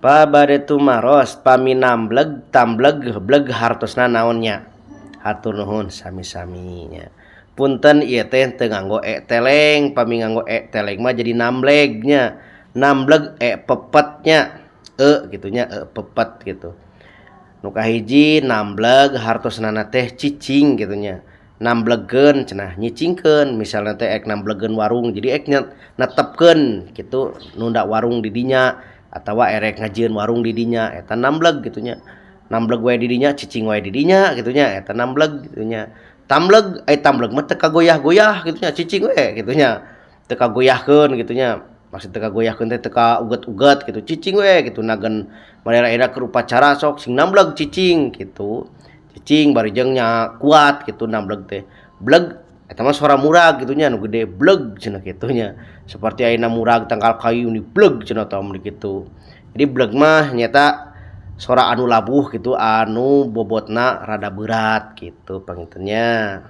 Pabade tumaros paminambleg tambleg bleg hartosna naonnya. Hatur nuhun sami-sami nya. Punten ieu teh teu nganggo teleng, pami nganggo teleng mah jadi namblegnya. Nambleg pepetnya. Gitunya pepet gitu. Nu kahiji nambleg hartosna teh cicing gitunya. Namblegeun cenah nyicingkeun misalnya teh ek namblegeun warung jadi ek netepkeun gitu nunda warung di dinya atawa erek ngajieun warung di dinya eta nambleg gitunya. Nambleg wae di dinya cicing wae di dinya gitunya eta nambleg gitunya. Tambleg mah teu kagoyah-goyah gitunya cicing we gitunya. Teu kagoyahkeun gitunya. Maksud teu kagoyahkeun teh teu kauget-uget gitu cicing we gitu nagen manehna keur upacara sok sing nambleg cicing gitu. Cicing bari jeung nya kuat gitu nambleg teh. Bleg eta mah suara murag gitunya nu gede bleg cenah kitunya. Seperti ayeuna murag tangkal kayu ni bleg cenah tah mun kitu. Jadi bleg mah nyata suara anu labuh gitu anu bobotna rada berat gitu pangintennya.